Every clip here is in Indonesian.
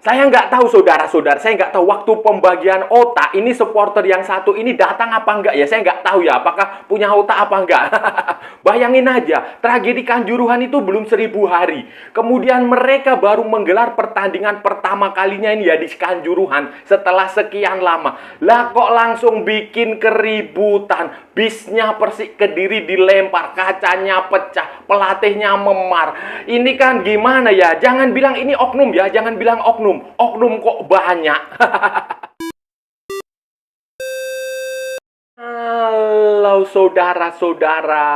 Saya nggak tahu saudara-saudara, saya nggak tahu waktu pembagian otak ini supporter yang satu ini datang apa enggak ya, saya nggak tahu ya, apakah punya otak apa enggak. Bayangin aja, tragedi Kanjuruhan itu belum 1.000 hari. Kemudian mereka baru menggelar pertandingan pertama kalinya ini ya di Kanjuruhan setelah sekian lama. Lah kok langsung bikin keributan, bisnya Persik Kediri dilempar, kacanya pecah, pelatihnya memar. Ini kan gimana ya, jangan bilang ini oknum ya, jangan bilang oknum. Oknum kok banyak. Halo saudara-saudara,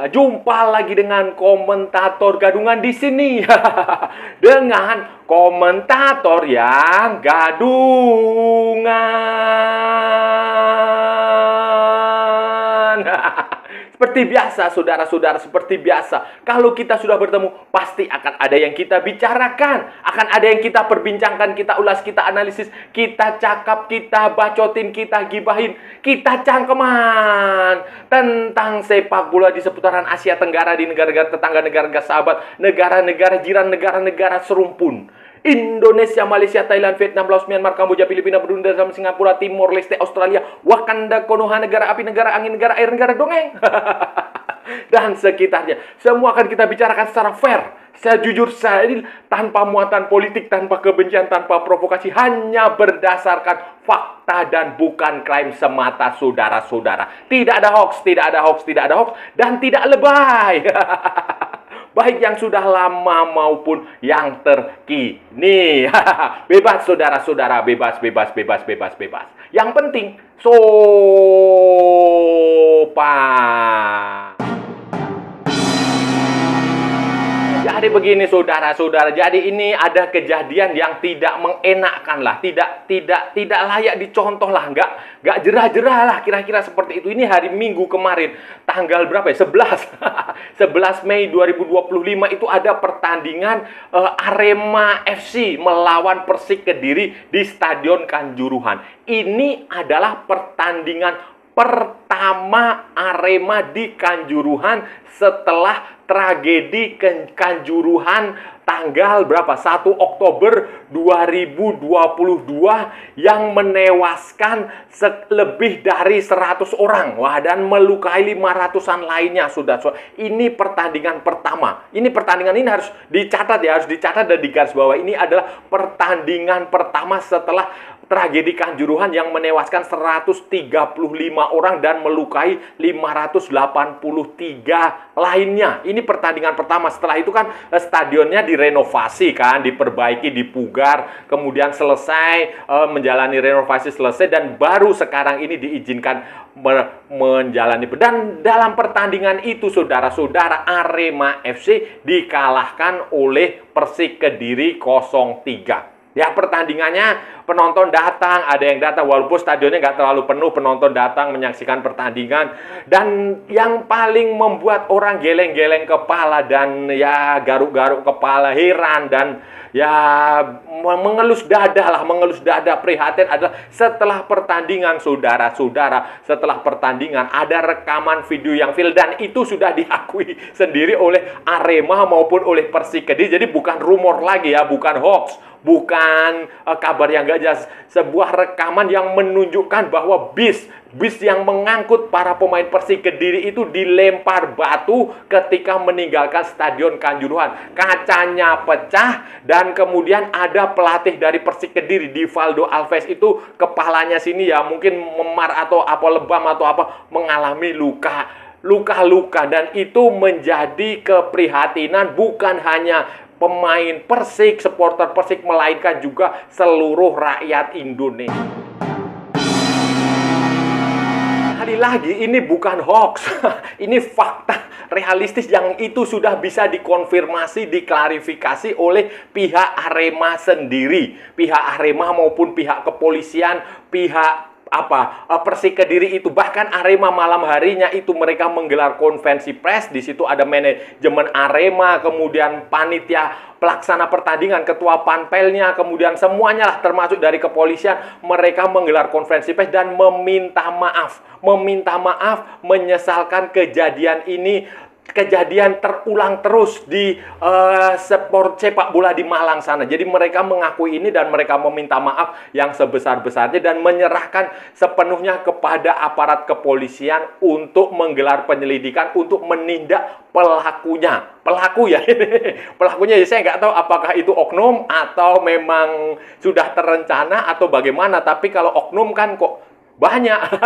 jumpa lagi dengan komentator gadungan di sini. Dengan komentator yang gadungan. Seperti biasa, saudara-saudara, seperti biasa. Kalau kita sudah bertemu, pasti akan ada yang kita bicarakan. Akan ada yang kita perbincangkan, kita ulas, kita analisis, kita cakap, kita bacotin, kita gibahin, kita cangkeman tentang sepak bola di seputaran Asia Tenggara, di negara-negara tetangga, negara-negara sahabat, negara-negara jiran, negara-negara serumpun. Indonesia, Malaysia, Thailand, Vietnam, Laos, Myanmar, Kamboja, Filipina, Brunei, Singapura, Timor Leste, Australia, Wakanda, Konoha, negara api, negara angin, negara air, negara dongeng. Dan sekitarnya. Semua akan kita bicarakan secara fair, secara jujur, adil, tanpa muatan politik, tanpa kebencian, tanpa provokasi, hanya berdasarkan fakta dan bukan klaim semata, saudara-saudara. Tidak ada hoax, tidak ada hoax, tidak ada hoax, dan tidak lebay. Baik yang sudah lama maupun yang terkini. Bebas saudara-saudara, bebas, bebas, bebas, bebas, bebas. Yang penting sopan. Jadi begini saudara-saudara, jadi ini ada kejadian yang tidak mengenakkan lah, tidak layak dicontoh lah, nggak jerah-jerah lah, kira-kira seperti itu. Ini hari Minggu kemarin, tanggal berapa ya? 11 11 Mei 2025 itu ada pertandingan Arema FC melawan Persik Kediri di Stadion Kanjuruhan. Ini adalah pertandingan pertama Arema di Kanjuruhan setelah tragedi Kanjuruhan tanggal berapa? 1 Oktober 2022 yang menewaskan lebih dari 100 orang. Wah, dan melukai 500-an lainnya, sudah. Ini pertandingan pertama. Ini pertandingan ini harus dicatat ya, harus dicatat dan digarisbawahi. Ini adalah pertandingan pertama setelah tragedi Kanjuruhan yang menewaskan 135 orang dan melukai 583 lainnya. Ini pertandingan pertama. Setelah itu kan stadionnya direnovasi kan, diperbaiki, dipugar, kemudian selesai menjalani renovasi selesai dan baru sekarang ini diizinkan menjalani. Dan dalam pertandingan itu saudara-saudara, Arema FC dikalahkan oleh Persik Kediri 0-3. Ya, pertandingannya penonton datang, ada yang datang walaupun stadionnya nggak terlalu penuh, penonton datang menyaksikan pertandingan. Dan yang paling membuat orang geleng-geleng kepala dan ya garuk-garuk kepala, heran dan ya mengelus dada prihatin adalah setelah pertandingan saudara-saudara, setelah pertandingan ada rekaman video yang viral dan itu sudah diakui sendiri oleh Arema maupun oleh Persik Kediri. Jadi bukan rumor lagi ya, bukan hoax, bukan kabar yang gak jelas. Sebuah rekaman yang menunjukkan bahwa bis yang mengangkut para pemain Persik Kediri itu dilempar batu ketika meninggalkan Stadion Kanjuruhan. Kacanya pecah dan kemudian ada pelatih dari Persik Kediri, Divaldo Alves, itu kepalanya sini ya mungkin memar atau apa, lebam atau apa, mengalami luka-luka. Dan itu menjadi keprihatinan bukan hanya pemain Persik, supporter Persik, melainkan juga seluruh rakyat Indonesia. Sekali lagi, ini bukan hoax. Ini fakta realistis yang itu sudah bisa dikonfirmasi, diklarifikasi oleh pihak Arema sendiri. Pihak Arema maupun pihak kepolisian, pihak Persik Kediri itu. Bahkan Arema malam harinya itu mereka menggelar konferensi pers. Di situ ada manajemen Arema, kemudian panitia pelaksana pertandingan, ketua panpelnya, kemudian semuanya lah termasuk dari kepolisian. Mereka menggelar konferensi pers dan meminta maaf, menyesalkan kejadian ini kejadian terulang terus di sport sepak bola di Malang sana. Jadi mereka mengakui ini dan mereka meminta maaf yang sebesar-besarnya dan menyerahkan sepenuhnya kepada aparat kepolisian untuk menggelar penyelidikan, untuk menindak pelakunya. Pelaku ya, pelakunya ya saya nggak tahu apakah itu oknum atau memang sudah terencana atau bagaimana. Tapi kalau oknum kan kok banyak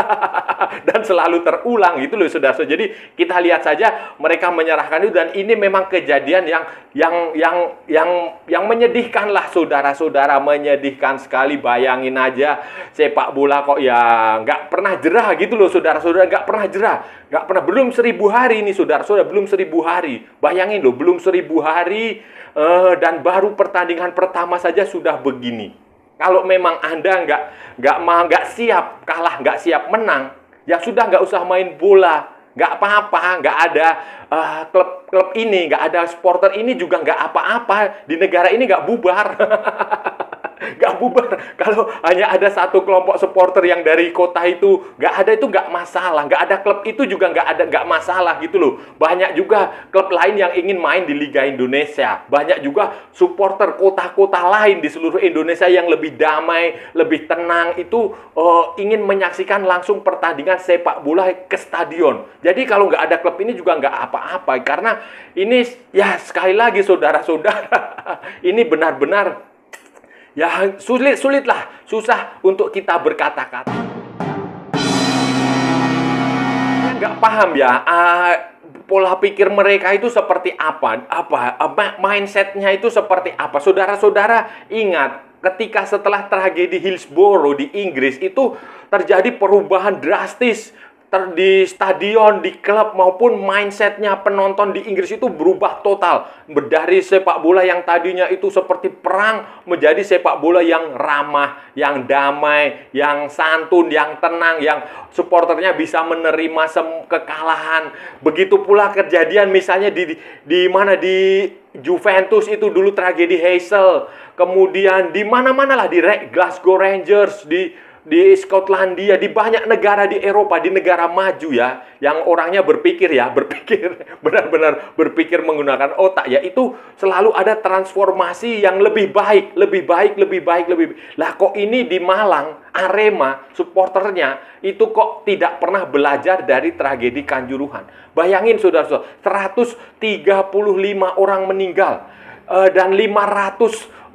dan selalu terulang gitu loh saudara. Jadi kita lihat saja mereka menyerahkan itu dan ini memang kejadian yang menyedihkan lah saudara-saudara, menyedihkan sekali. Bayangin aja sepak bola kok ya nggak pernah jerah gitu loh saudara-saudara, nggak pernah jerah, nggak pernah, belum 1000 hari ini saudara-saudara, belum 1000 hari. Bayangin loh, belum 1000 hari dan baru pertandingan pertama saja sudah begini. Kalau memang Anda nggak siap kalah, nggak siap menang, ya sudah nggak usah main bola, nggak apa-apa, nggak ada klub ini, nggak ada supporter ini juga nggak apa-apa, di negara ini nggak bubar. Nggak bubar. Kalau hanya ada satu kelompok supporter yang dari kota itu nggak ada, itu nggak masalah. Nggak ada klub itu juga nggak masalah gitu loh. Banyak juga klub lain yang ingin main di Liga Indonesia. Banyak juga supporter kota-kota lain di seluruh Indonesia yang lebih damai, lebih tenang itu ingin menyaksikan langsung pertandingan sepak bola ke stadion. Jadi kalau nggak ada klub ini juga nggak apa-apa, karena ini ya sekali lagi saudara-saudara, ini benar-benar ya sulit lah, susah untuk kita berkata-kata. Nggak paham ya, pola pikir mereka itu seperti apa mindsetnya itu seperti apa. Saudara-saudara ingat, ketika setelah tragedi Hillsborough di Inggris itu terjadi perubahan drastis di stadion, di klub maupun mindsetnya penonton di Inggris itu berubah total. Dari sepak bola yang tadinya itu seperti perang menjadi sepak bola yang ramah, yang damai, yang santun, yang tenang, yang supporternya bisa menerima kekalahan. Begitu pula kejadian misalnya di mana di Juventus itu dulu tragedi Heysel, kemudian di mana-mana lah, di Glasgow Rangers, di Skotlandia, di banyak negara di Eropa, di negara maju ya, yang orangnya berpikir benar-benar berpikir menggunakan otak ya, itu selalu ada transformasi yang lebih baik. Lah kok ini di Malang, Arema, supporternya itu kok tidak pernah belajar dari tragedi Kanjuruhan. Bayangin saudara-saudara, 135 orang meninggal dan 583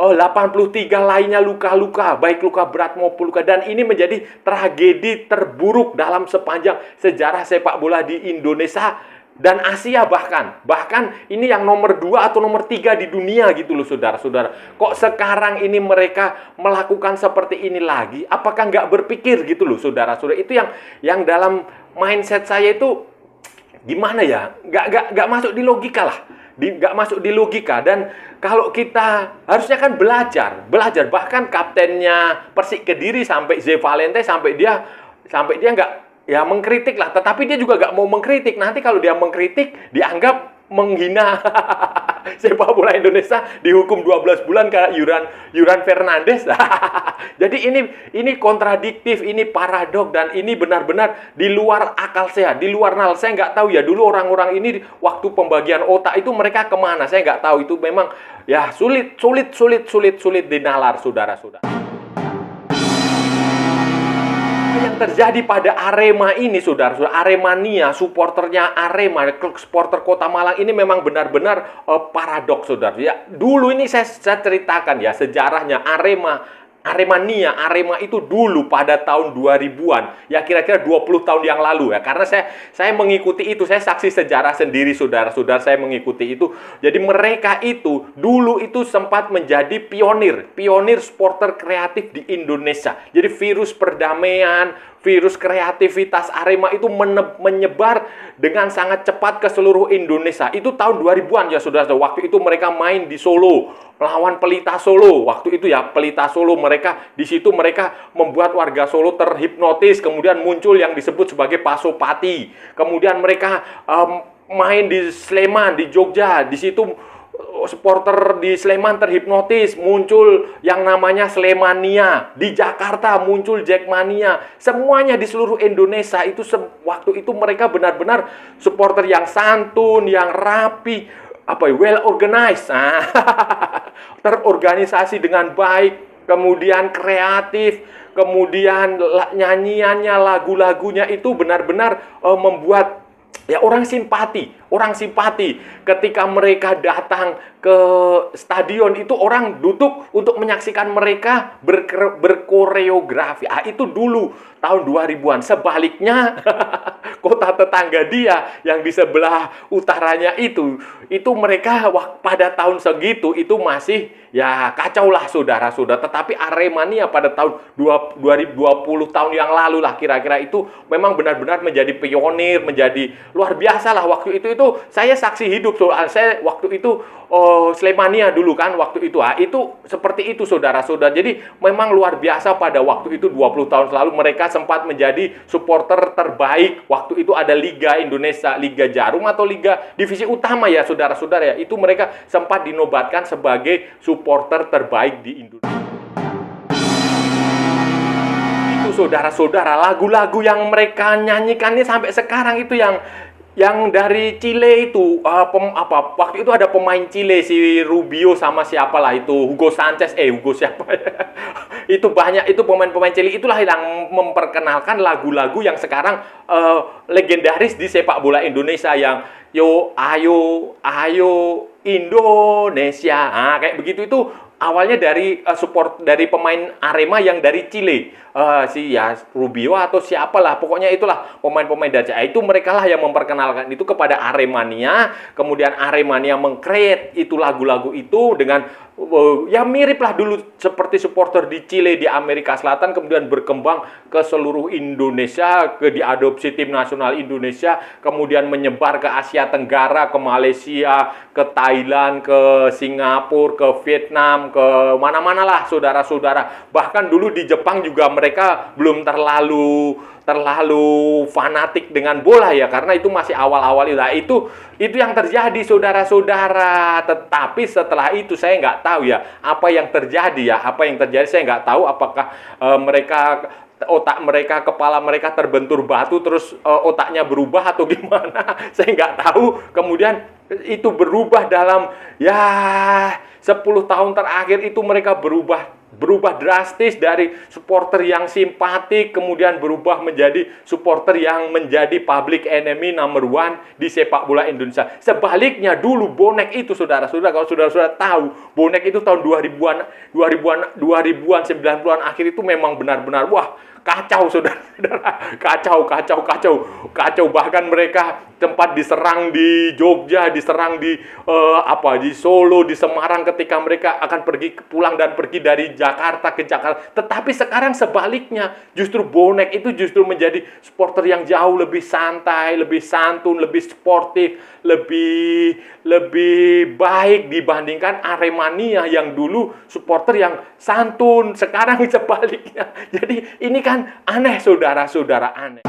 lainnya luka-luka, baik luka berat maupun luka. Dan ini menjadi tragedi terburuk dalam sepanjang sejarah sepak bola di Indonesia dan Asia bahkan. Bahkan ini yang nomor 2 atau nomor 3 di dunia gitu loh saudara-saudara. Kok sekarang ini mereka melakukan seperti ini lagi? Apakah nggak berpikir gitu loh saudara-saudara? Itu yang dalam mindset saya itu gimana ya? Nggak masuk di logika lah. Nggak masuk di logika. Dan kalau kita harusnya kan belajar bahkan kaptennya Persik Kediri sampai Z Valente sampai dia nggak ya mengkritik lah, tetapi dia juga nggak mau mengkritik. Nanti kalau dia mengkritik dianggap menghina sepak bola Indonesia, dihukum 12 bulan kayak Yuran Fernandes. Jadi ini kontradiktif, ini paradok, dan ini benar-benar di luar akal sehat, di luar nalar. Saya nggak tahu ya dulu orang-orang ini waktu pembagian otak itu mereka kemana, saya nggak tahu. Itu memang ya sulit dinalar saudara-saudara. Yang terjadi pada Arema ini saudara-saudara, Aremania, supporternya Arema, supporter Kota Malang ini memang benar-benar paradoks saudara. Ya, dulu ini saya ceritakan ya sejarahnya Aremania itu dulu pada tahun 2000-an, ya kira-kira 20 tahun yang lalu ya. Karena saya mengikuti itu, saya saksi sejarah sendiri saudara-saudara, saya mengikuti itu. Jadi mereka itu dulu itu sempat menjadi pionir supporter kreatif di Indonesia. Jadi virus perdamaian, virus kreativitas Arema itu menyebar dengan sangat cepat ke seluruh Indonesia. Itu tahun 2000-an ya saudara. Waktu itu mereka main di Solo, melawan Pelita Solo. Waktu itu ya Pelita Solo, di situ mereka membuat warga Solo terhipnotis. Kemudian muncul yang disebut sebagai Pasopati. Kemudian mereka main di Sleman, di Jogja. Di situ supporter di Sleman terhipnotis, muncul yang namanya Slemania, di Jakarta muncul Jackmania, semuanya di seluruh Indonesia itu waktu itu mereka benar-benar supporter yang santun, yang rapi, well organized, terorganisasi dengan baik, kemudian kreatif, kemudian nyanyiannya, lagu-lagunya itu benar-benar membuat ya orang simpati ketika mereka datang ke stadion itu orang duduk untuk menyaksikan mereka berkoreografi. Itu dulu tahun 2000-an. Sebaliknya kota tetangga dia yang di sebelah utaranya itu mereka pada tahun segitu itu masih ya kacau lah saudara-saudara. Tetapi Aremania pada tahun 2020 tahun yang lalu lah kira-kira itu memang benar-benar menjadi pionir, menjadi luar biasa lah waktu itu saya saksi hidup soal saya waktu itu Slemania dulu kan waktu itu itu seperti itu saudara-saudara. Jadi memang luar biasa pada waktu itu 20 tahun lalu mereka sempat menjadi supporter terbaik. Waktu itu ada Liga Indonesia, Liga Jarum atau Liga Divisi Utama ya saudara-saudara ya. Itu mereka sempat dinobatkan sebagai supporter terbaik di Indonesia. Itu saudara-saudara, lagu-lagu yang mereka nyanyikan ini sampai sekarang itu yang dari Chile itu waktu itu ada pemain Chile si Rubio sama siapalah itu Hugo Sanchez Hugo siapa ya? Itu banyak itu pemain-pemain Chile itulah yang memperkenalkan lagu-lagu yang sekarang legendaris di sepak bola Indonesia yang ayo Indonesia kayak begitu itu awalnya dari support dari pemain Arema yang dari Chile Rubio atau siapalah pokoknya itulah pemain-pemain dari itu mereka lah yang memperkenalkan itu kepada Aremania, kemudian Aremania meng-create itu lagu-lagu itu dengan ya mirip lah dulu seperti supporter di Chile di Amerika Selatan kemudian berkembang ke seluruh Indonesia, diadopsi tim nasional Indonesia, kemudian menyebar ke Asia Tenggara, ke Malaysia, ke Thailand, ke Singapura, ke Vietnam, ke mana-mana lah saudara-saudara. Bahkan dulu di Jepang juga mereka belum terlalu fanatik dengan bola ya karena itu masih awal-awal itu yang terjadi saudara-saudara. Tetapi setelah itu saya nggak tahu ya apa yang terjadi saya nggak tahu apakah kepala mereka terbentur batu terus otaknya berubah atau gimana saya nggak tahu. Kemudian itu berubah dalam 10 tahun terakhir itu mereka berubah drastis dari supporter yang simpatik kemudian berubah menjadi supporter yang menjadi public enemy number one di sepak bola Indonesia. Sebaliknya dulu bonek itu saudara-saudara, kalau saudara-saudara tahu bonek itu tahun 2000-an 90-an akhir itu memang benar-benar kacau saudara-saudara, kacau. Bahkan mereka tempat diserang di Jogja, diserang di Solo, di Semarang ketika mereka akan pulang dari Jakarta ke Jakarta. Tetapi sekarang sebaliknya, justru bonek itu justru menjadi supporter yang jauh lebih santai, lebih santun, lebih sportif, lebih baik dibandingkan Aremania yang dulu supporter yang santun. Sekarang sebaliknya. Jadi ini kan aneh saudara-saudara, aneh.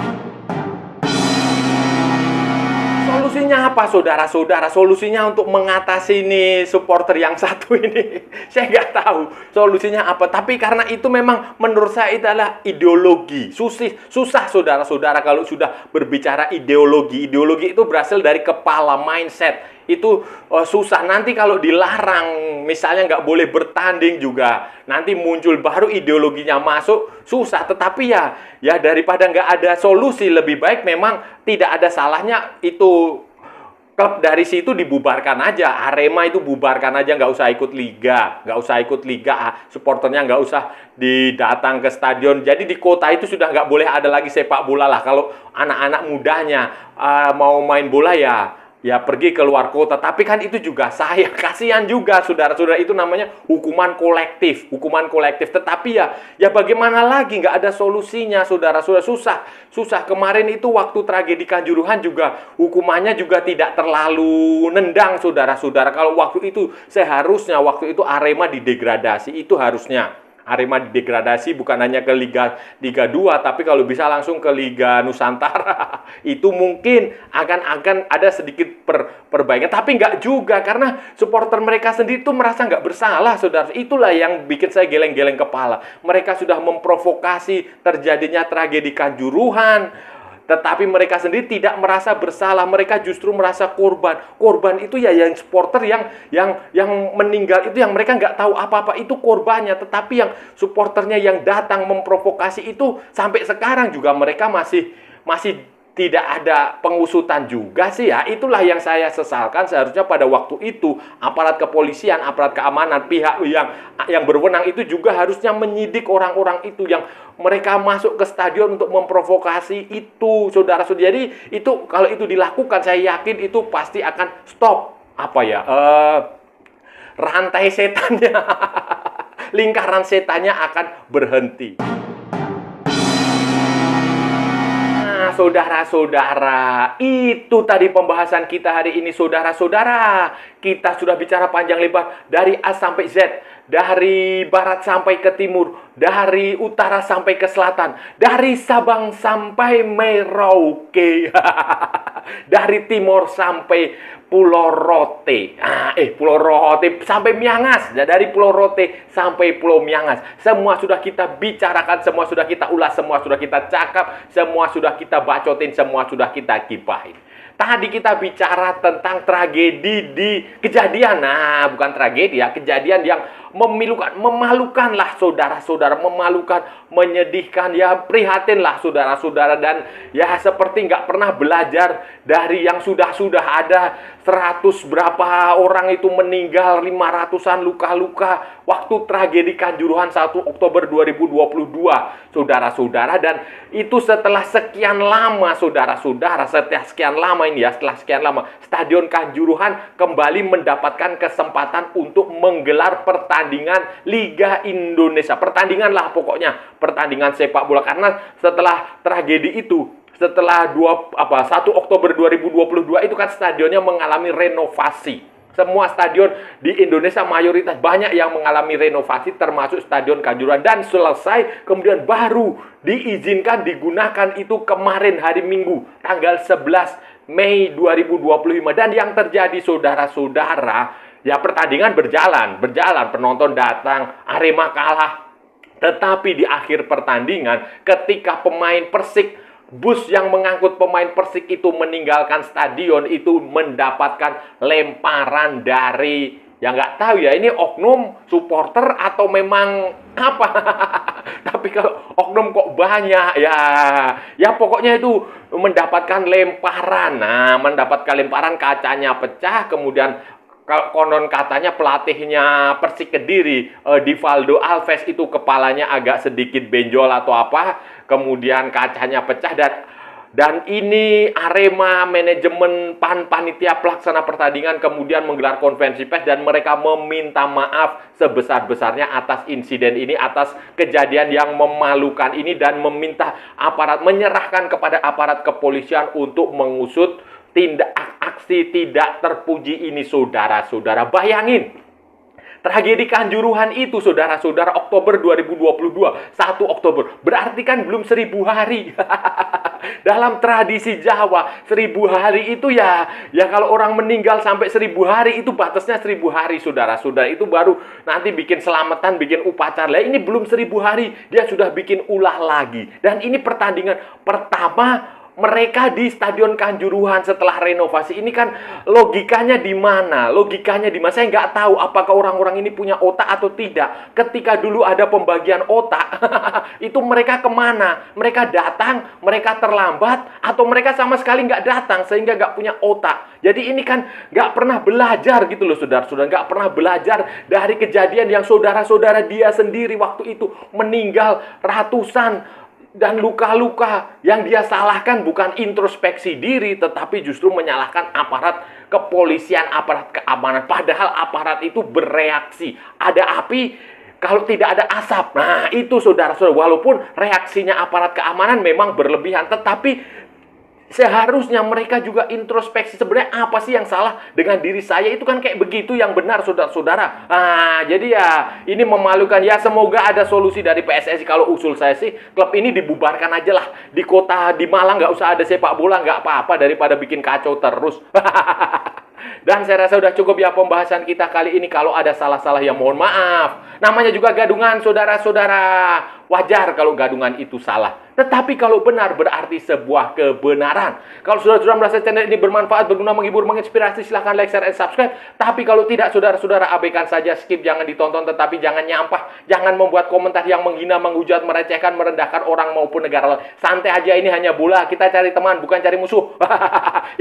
Solusinya apa saudara-saudara? Solusinya untuk mengatasi ini supporter yang satu ini saya nggak tahu solusinya apa. Tapi karena itu memang menurut saya itu adalah ideologi. Susah saudara-saudara kalau sudah berbicara ideologi. Ideologi itu berasal dari kepala, mindset. Itu susah. Nanti kalau dilarang misalnya nggak boleh bertanding juga nanti muncul baru ideologinya masuk, susah. Tetapi ya daripada nggak ada solusi, lebih baik memang tidak ada salahnya itu klub dari situ dibubarkan aja. Arema itu bubarkan aja, nggak usah ikut liga, supporternya nggak usah didatang ke stadion. Jadi di kota itu sudah nggak boleh ada lagi sepak bola lah. Kalau anak-anak mudanya mau main bola ya pergi ke luar kota. Tapi kan itu juga kasihan juga saudara-saudara, itu namanya hukuman kolektif. Tetapi ya bagaimana lagi, nggak ada solusinya saudara-saudara. Susah. Kemarin itu waktu tragedi Kanjuruhan juga hukumannya juga tidak terlalu nendang saudara-saudara. Kalau waktu itu seharusnya waktu itu Arema didegradasi, itu harusnya Arema degradasi bukan hanya ke Liga 2, tapi kalau bisa langsung ke Liga Nusantara. Itu mungkin akan ada sedikit perbaikan, tapi nggak juga, karena supporter mereka sendiri tuh merasa nggak bersalah, saudara. Itulah yang bikin saya geleng-geleng kepala. Mereka sudah memprovokasi terjadinya tragedi Kanjuruhan, tetapi mereka sendiri tidak merasa bersalah, mereka justru merasa korban. Korban itu ya yang supporter yang meninggal itu, yang mereka nggak tahu apa-apa, itu korbannya. Tetapi yang supporternya yang datang memprovokasi itu sampai sekarang juga mereka masih tidak ada pengusutan juga sih ya. Itulah yang saya sesalkan. Seharusnya pada waktu itu aparat kepolisian, aparat keamanan, pihak yang berwenang itu juga harusnya menyidik orang-orang itu yang mereka masuk ke stadion untuk memprovokasi itu, saudara-saudara. Jadi itu kalau itu dilakukan, saya yakin itu pasti akan stop rantai setannya, lingkaran setannya akan berhenti. Saudara-saudara, itu tadi pembahasan kita hari ini, saudara-saudara. Kita sudah bicara panjang lebar dari A sampai Z, dari barat sampai ke timur, dari utara sampai ke selatan, dari Sabang sampai Merauke, dari timur sampai Pulau Rote. Pulau Rote sampai Miangas. Dari Pulau Rote sampai Pulau Miangas. Semua sudah kita bicarakan, semua sudah kita ulas, semua sudah kita cakap, semua sudah kita bacotin, semua sudah kita kipahin. Tadi kita bicara tentang tragedi di kejadian. Nah, bukan tragedi ya, kejadian yang memalukan lah saudara-saudara, memalukan, menyedihkan, ya prihatin lah saudara-saudara. Dan ya seperti nggak pernah belajar dari yang sudah ada 100 berapa orang itu meninggal, 500-an luka-luka waktu tragedi Kanjuruhan 1 Oktober 2022, saudara-saudara. Dan itu setelah sekian lama, saudara-saudara, setelah sekian lama Stadion Kanjuruhan kembali mendapatkan kesempatan untuk menggelar pertandingan Liga Indonesia. Pertandingan lah pokoknya, pertandingan sepak bola. Karena setelah tragedi itu, setelah 1 Oktober 2022 itu kan stadionnya mengalami renovasi. Semua stadion di Indonesia mayoritas banyak yang mengalami renovasi, termasuk Stadion Kanjuruhan, dan selesai kemudian baru diizinkan digunakan itu kemarin hari Minggu tanggal 11 Mei 2025. Dan yang terjadi saudara-saudara, ya pertandingan berjalan, penonton datang, Arema kalah. Tetapi di akhir pertandingan, ketika pemain Persik, bus yang mengangkut pemain Persik itu meninggalkan stadion, itu mendapatkan lemparan dari, ya nggak tahu ya, ini oknum supporter atau memang apa. Tapi kalau oknum kok banyak, ya pokoknya itu mendapatkan lemparan. Nah, mendapatkan lemparan, kacanya pecah, kemudian konon katanya pelatihnya Persik Kediri, Divaldo Alves, itu kepalanya agak sedikit benjol atau apa, kemudian kacanya pecah. Dan ini Arema manajemen panitia pelaksana pertandingan kemudian menggelar konferensi pers dan mereka meminta maaf sebesar-besarnya atas insiden ini, atas kejadian yang memalukan ini, dan menyerahkan kepada aparat kepolisian untuk mengusut aksi tidak terpuji ini, saudara-saudara. Bayangin, tragedi Kanjuruhan itu, saudara-saudara, Oktober 2022, 1 Oktober. Berarti kan belum 1000 hari. Dalam tradisi Jawa, 1000 hari itu ya kalau orang meninggal sampai 1000 hari, itu batasnya 1000 hari, saudara-saudara. Itu baru nanti bikin selamatan, bikin upacara. Lah ini belum 1000 hari, dia sudah bikin ulah lagi. Dan ini pertandingan pertama mereka di Stadion Kanjuruhan setelah renovasi. Ini kan logikanya di mana? Saya nggak tahu apakah orang-orang ini punya otak atau tidak. Ketika dulu ada pembagian otak, itu mereka kemana? Mereka datang, mereka terlambat, atau mereka sama sekali nggak datang sehingga nggak punya otak. Jadi ini kan nggak pernah belajar gitu loh, saudara-saudara. Nggak pernah belajar dari kejadian yang saudara-saudara dia sendiri waktu itu meninggal ratusan dan luka-luka. Yang dia salahkan bukan introspeksi diri, tetapi justru menyalahkan aparat kepolisian, aparat keamanan. Padahal aparat itu bereaksi. Ada api kalau tidak ada asap. Nah itu, saudara-saudara, walaupun reaksinya aparat keamanan memang berlebihan, tetapi Seharusnya mereka juga introspeksi, sebenarnya apa sih yang salah dengan diri saya, itu kan kayak begitu yang benar, saudara-saudara. Jadi ya ini memalukan. Ya semoga ada solusi dari PSSI. Kalau usul saya sih klub ini dibubarkan aja lah. Di kota di Malang nggak usah ada sepak bola, nggak apa-apa daripada bikin kacau terus. Dan saya rasa udah cukup ya pembahasan kita kali ini. Kalau ada salah-salah ya mohon maaf. Namanya juga gadungan, saudara-saudara. Wajar kalau gadungan itu salah. Tetapi kalau benar berarti sebuah kebenaran. Kalau saudara-saudara merasa channel ini bermanfaat, berguna, menghibur, menginspirasi, silahkan like, share, and subscribe. Tapi kalau tidak, saudara-saudara abaikan saja, skip, jangan ditonton. Tetapi jangan nyampah, jangan membuat komentar yang menghina, menghujat, merecehkan, merendahkan orang maupun negara lain. Santai aja, ini hanya bola. Kita cari teman, bukan cari musuh.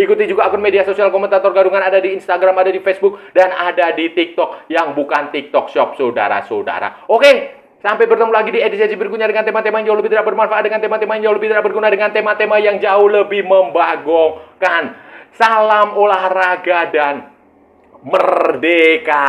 Ikuti juga akun media sosial Komentator Gadungan, ada di Instagram, ada di Facebook, dan ada di TikTok yang bukan TikTok Shop, saudara-saudara. Oke. Sampai bertemu lagi di edisi berikutnya dengan tema-tema yang jauh lebih tidak bermanfaat, dengan tema-tema yang jauh lebih tidak berguna, dengan tema-tema yang jauh lebih membagongkan. Salam olahraga dan merdeka.